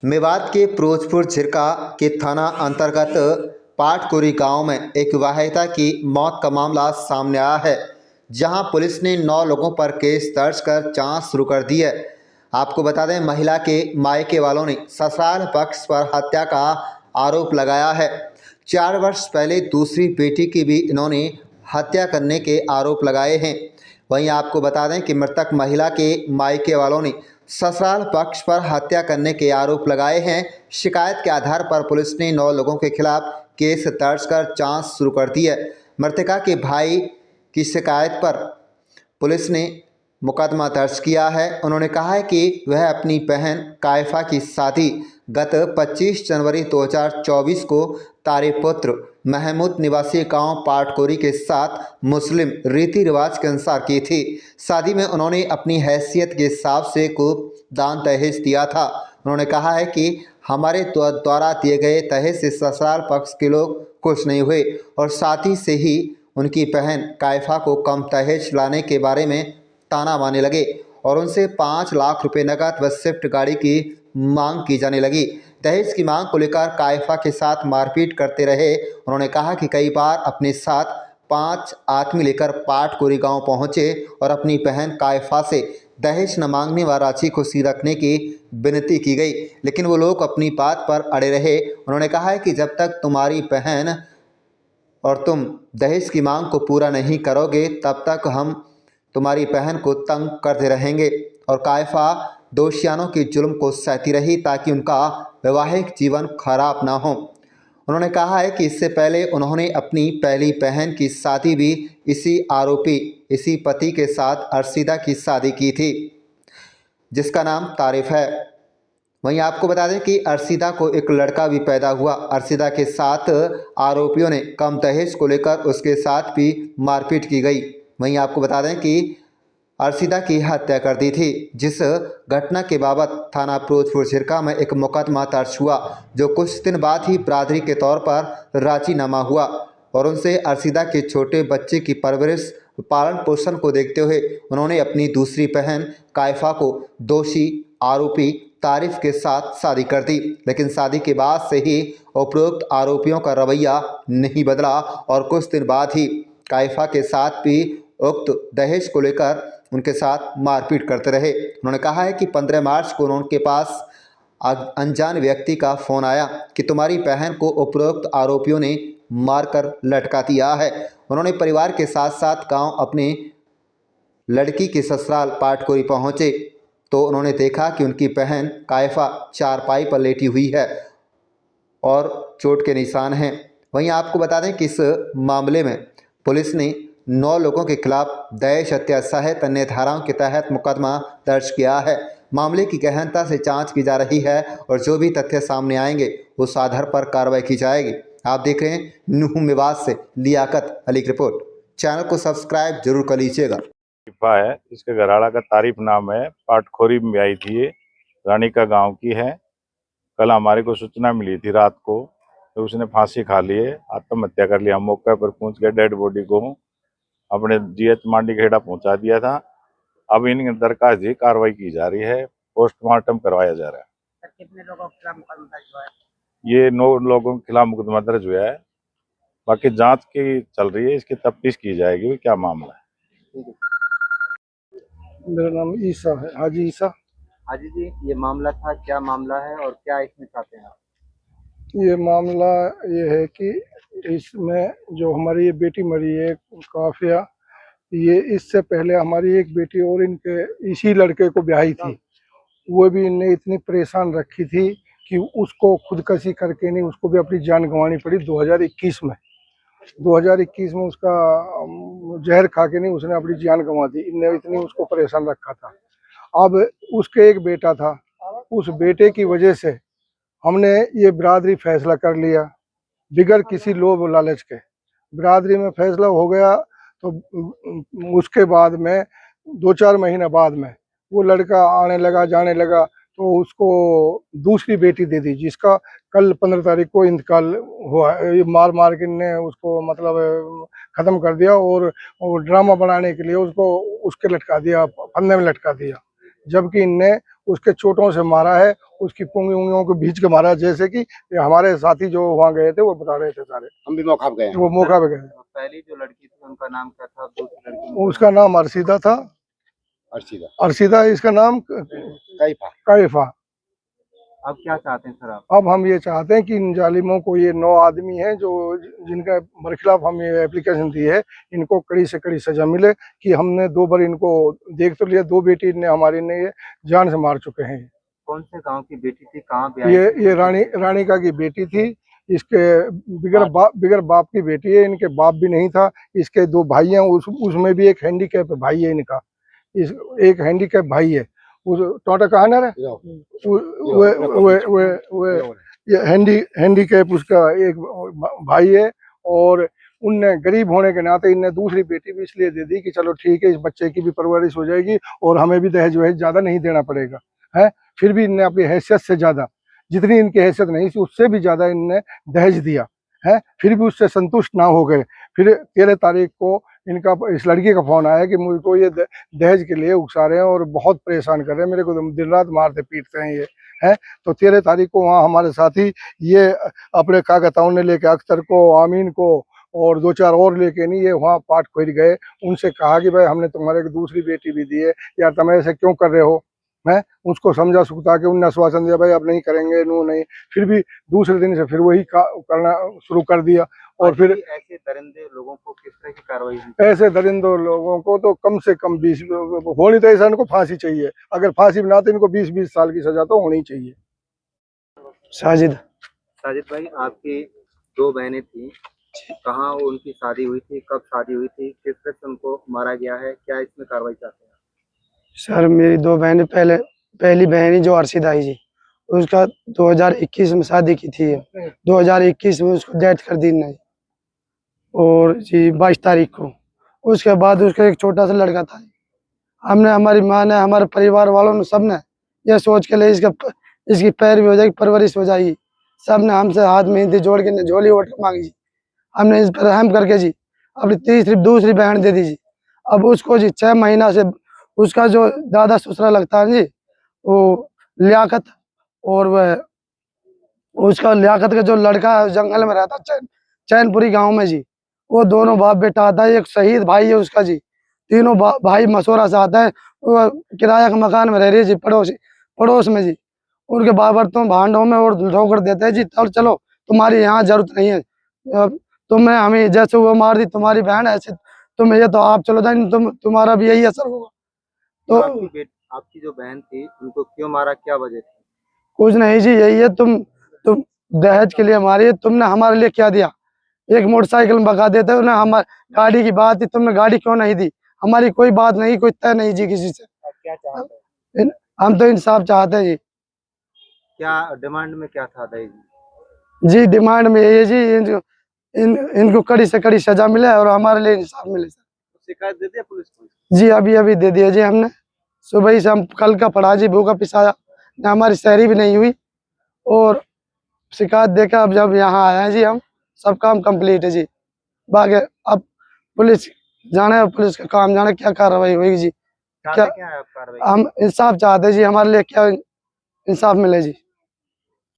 मेवात के फिरोजपुर झिरका के थाना अंतर्गत पाटकुरी गांव में एक विवाहिता की मौत का मामला सामने आया है, जहां पुलिस ने 9 लोगों पर केस दर्ज कर जांच शुरू कर दी है। आपको बता दें, महिला के मायके वालों ने ससुराल पक्ष पर हत्या का आरोप लगाया है। 4 वर्ष पहले दूसरी बेटी की भी इन्होंने हत्या करने के आरोप लगाए हैं। वहीं आपको बता दें कि मृतक महिला के मायके वालों ने ससुराल पक्ष पर हत्या करने के आरोप लगाए हैं। शिकायत के आधार पर पुलिस ने 9 लोगों के खिलाफ केस दर्ज कर जांच शुरू कर दी है। मृतका के भाई की शिकायत पर पुलिस ने मुकदमा दर्ज किया है। उन्होंने कहा है कि वह अपनी बहन कायफा की शादी गत 25 जनवरी 2024 को तारिपुत्र महमूद निवासी गांव पाटकोरी के साथ मुस्लिम रीति रिवाज के अनुसार की थी। शादी में उन्होंने अपनी हैसियत के हिसाब से खूब दान दहेज दिया था। उन्होंने कहा है कि हमारे द्वारा दिए गए दहेज से ससुराल पक्ष के लोग खुश नहीं हुए और साथ ही से ही उनकी बहन कायफा को कम दहेज लाने के बारे में ताना मारने लगे और उनसे 5 लाख रुपए नकद व स्विफ्ट गाड़ी की मांग की जाने लगी। दहेज की मांग को लेकर कायफा के साथ मारपीट करते रहे। उन्होंने कहा कि कई बार अपने साथ 5 आदमी लेकर पाटकोरी गांव पहुंचे और अपनी बहन कायफा से दहेज न मांगने व राशि को सी रखने की विनती की गई, लेकिन वो लोग अपनी बात पर अड़े रहे। उन्होंने कहा है कि जब तक तुम्हारी बहन और तुम दहेज की मांग को पूरा नहीं करोगे, तब तक हम तुम्हारी बहन को तंग करते रहेंगे। और कायफा दोषियानों के जुल्म को सहती रही ताकि उनका वैवाहिक जीवन खराब ना हो। उन्होंने कहा है कि इससे पहले उन्होंने अपनी पहली बहन की शादी भी इसी पति के साथ अर्शिदा की शादी की थी, जिसका नाम तारिफ है। वहीं आपको बता दें कि अर्शिदा को एक लड़का भी पैदा हुआ। अर्शिदा के साथ आरोपियों ने कम दहेज को लेकर उसके साथ भी मारपीट की गई। वहीं आपको बता दें कि अर्शिदा की हत्या कर दी थी, जिस घटना के बाबत थाना फिरोजपुर झिरका में एक मुकदमा दर्ज हुआ, जो कुछ दिन बाद ही बरादरी के तौर पर राजीनामा हुआ और उनसे अर्शिदा के छोटे बच्चे की परवरिश पालन पोषण को देखते हुए उन्होंने अपनी दूसरी बहन कायफा को दोषी आरोपी तारिफ के साथ शादी कर दी। लेकिन शादी के बाद से ही उपरोक्त आरोपियों का रवैया नहीं बदला और कुछ दिन बाद ही कायफा के साथ भी उक्त दहेज को लेकर उनके साथ मारपीट करते रहे। उन्होंने कहा है कि 15 मार्च को उनके पास अनजान व्यक्ति का फ़ोन आया कि तुम्हारी बहन को उपरोक्त आरोपियों ने मारकर लटका दिया है। उन्होंने परिवार के साथ साथ गांव अपने लड़की के ससुराल पाटकोरी पहुंचे तो उन्होंने देखा कि उनकी बहन कायफा चारपाई पर लेटी हुई है और चोट के निशान हैं। वहीं आपको बता दें कि इस मामले में पुलिस ने 9 लोगों के खिलाफ दहेज हत्या सहित अन्य धाराओं के तहत मुकदमा दर्ज किया है। मामले की गहनता से जांच की जा रही है और जो भी तथ्य सामने आएंगे उस आधार पर कार्रवाई की जाएगी। आप देख रहे हैं न्यू मेवात से लियाकत अली की रिपोर्ट। चैनल को सब्सक्राइब जरूर कर लीजिएगा। है, इसके घराड़ा का तारीफ नाम है। पाटखोरी में आई थी, ये रानी का गांव की है। कल हमारे को सूचना मिली थी रात को, तो उसने फांसी खा लिए, आत्महत्या कर लिया। हम मौके पर पहुंच गए, डेड बॉडी को अपने जीएच मांडीखेड़ा पहुंचा दिया था। अब इन दरखास्त की कार्रवाई की जा रही है, पोस्टमार्टम करवाया जा रहा है। कितने लोगों के खिलाफ मुकदमा दर्ज हुआ है? ये 9 लोगों के खिलाफ मुकदमा दर्ज हुआ है। बाकी जांच की चल रही है, इसकी तफ्तीश की जाएगी क्या मामला है। मेरा नाम ईसा है, हाजी ईसा। हाजी जी, ये मामला था, क्या मामला है और क्या इसमें चाहते हैं आप? ये मामला ये है कि इसमें जो हमारी ये बेटी मरी है काफिया, ये इससे पहले हमारी एक बेटी और इनके इसी लड़के को ब्याही थी। वो भी इनने इतनी परेशान रखी थी कि उसको खुदकशी करके नहीं, उसको भी अपनी जान गंवानी पड़ी 2021 में। 2021 में उसका जहर खा के नहीं उसने अपनी जान गंवा दी। इनने इतनी उसको परेशान रखा था। अब उसके एक बेटा था, उस बेटे की वजह से हमने ये बिरादरी फैसला कर लिया, बिगैर किसी लोभ लालच के। बिरादरी में फैसला हो गया तो उसके बाद में 2-4 महीने बाद में वो लड़का आने लगा जाने लगा, तो उसको दूसरी बेटी दे दी, जिसका कल 15 तारीख को इंतकाल हुआ। ये मार के ने उसको मतलब ख़त्म कर दिया और ड्रामा बनाने के लिए उसको उसके लटका दिया, फंदे में लटका दिया, जबकि इनने उसके चोटों से मारा है, उसकी उंगलियों को भींच के मारा है, जैसे कि ये हमारे साथी जो वहाँ गए थे वो बता रहे थे सारे। हम भी मौका पे गए हैं। वो मौका पे गए। पहली जो लड़की थी उनका नाम क्या था, दूसरी लड़की उसका नाम अर्शिदा था, अर्शिदा, अर्शिदा, इसका नाम कैफा। कैफा। अब क्या चाहते हैं सर आप? अब हम ये चाहते हैं कि इन जालिमों को, ये 9 आदमी हैं जो जिनका बरखिलाफ हम ये एप्लीकेशन दी है, इनको कड़ी से कड़ी सजा मिले। कि हमने 2 बार इनको देख तो लिया, 2 बेटी ने हमारी ने ये जान से मार चुके हैं। कौन से गांव की बेटी थी, कहाँ पे आई थी? ये रानिका की बेटी थी। इसके बिगर बाप की बेटी है, इनके बाप भी नहीं था। इसके 2 भाई हैं, उसमें भी एक हैंडीकैप भाई है इनका, एक हैंडीकैप भाई है। उस टोटा कहा ना रे, वो ये हैंडीकैप उसका एक भाई है। और उनने गरीब होने के नाते इनने दूसरी बेटी भी इसलिए दे दी कि चलो ठीक है, इस बच्चे की भी परवरिश हो जाएगी और हमें भी दहेज वहेज ज्यादा नहीं देना पड़ेगा, है। फिर भी इनने अपनी हैसियत से ज्यादा, जितनी इनकी हैसियत नहीं थी उससे भी ज्यादा इनने दहेज दिया है। फिर भी उससे संतुष्ट ना हो गए। फिर 13 तारीख को इनका इस लड़की का फोन आया कि मुझको ये दहेज के लिए उकसा रहे हैं और बहुत परेशान कर रहे हैं, मेरे को दिन रात मारते पीटते हैं ये, है। तो 13 तारीख को वहाँ हमारे साथी ये अपने कागताओं ने लेके अख्तर को, आमीन को और 2-4 और लेके नहीं, ये वहाँ पाट खोद गए। उनसे कहा कि भाई हमने तुम्हारे को दूसरी बेटी भी दी है यार, तुम ऐसे क्यों कर रहे हो, है। उसको समझा सुखता के उनने आश्वासन दिया भाई अब नहीं करेंगे, नो नहीं। फिर भी दूसरे दिन से फिर वही करना शुरू कर दिया। और फिर ऐसे दरिंदे लोगों को किस तरह की कार्रवाई हुई? ऐसे दरिंदों लोगों को तो कम से कम 20 होनी तो ऐसा इनको फांसी चाहिए। अगर फांसी भी ना तो इनको 20-20 साल की सजा तो होनी चाहिए। साजिद भाई, आपकी 2 बहनें थी, कहाँ उनकी शादी हुई थी, कब शादी हुई थी, किस तरह से उनको मारा गया है, क्या इसमें कार्रवाई चाहते हैं? सर मेरी 2 बहनें, पहली बहनी जो अर्शिदा जी, उसका 2021 में शादी की थी। 2021 में उसको डेथ कर दी नहीं, और जी 22 तारीख को। उसके बाद उसका एक छोटा सा लड़का था। हमने, हमारी माँ ने, हमारे परिवार वालों ने, सब ने यह सोच के लिए इसकी पैरवी हो जाएगी, परवरिश हो जाएगी। सब ने हमसे हाथ मेहंदी जोड़ के झोली ओट मांगी जी। हमने इस पर रहम करके जी अपनी दूसरी बहन दे दी जी। अब उसको जी 6 महीना से उसका जो दादा ससुरा लगता है जी, वो लियाकत, और वह उसका लियाकत का जो लड़का जंगल में रहता चैनपुरी गांव में जी, वो दोनों बाप बेटा आता है। एक शहीद भाई है उसका जी। तीनों भाई मसौरा से आता है। वो किराया के मकान में रह रही है जी, पड़ोस में जी। उनके बर्तनों भांडों में और ठोकर देते हैं जी, चलो तुम्हारी यहाँ जरूरत नहीं है, तुमने हमें जैसे वो मार दी तुम्हारी बहन, ऐसे तुम ये तो आप चलो जाए, तुम्हारा भी यही असर होगा। तो आपकी जो बहन थी उनको क्यों मारा, क्या वजह थी? कुछ नहीं जी, यही है, तुम दहेज के लिए मारी, तुमने हमारे लिए क्या दिया? एक मोटरसाइकिल में भगा देते हो ना, हमारी गाड़ी की बात थी, तुमने गाड़ी क्यों नहीं दी? हमारी कोई बात नहीं, कोई तय नहीं जी किसी से। क्या चाहते हैं? हम तो इंसाफ चाहते हैं जी। क्या डिमांड में क्या था दहेज? जी डिमांड में ये जी, इनको कड़ी से कड़ी सजा मिले और हमारे लिए इंसाफ मिले सर। शिकायत दे दिया पुलिस को? जी अभी दे दिया जी हमने। सुबह ही से हम कल का पढ़ा जी, भूखा पिसाया, हमारी शहरी भी नहीं हुई, और शिकायत देकर अब जब यहाँ आए हैं जी, हम सब काम कंप्लीट है जी। बाकी अब पुलिस जाने, पुलिस का काम जाने क्या कार्रवाई होगी जी। क्या है आप कार्रवाई? हम इंसाफ चाहते हैं जी, हमारे लिए क्या इंसाफ मिले जी।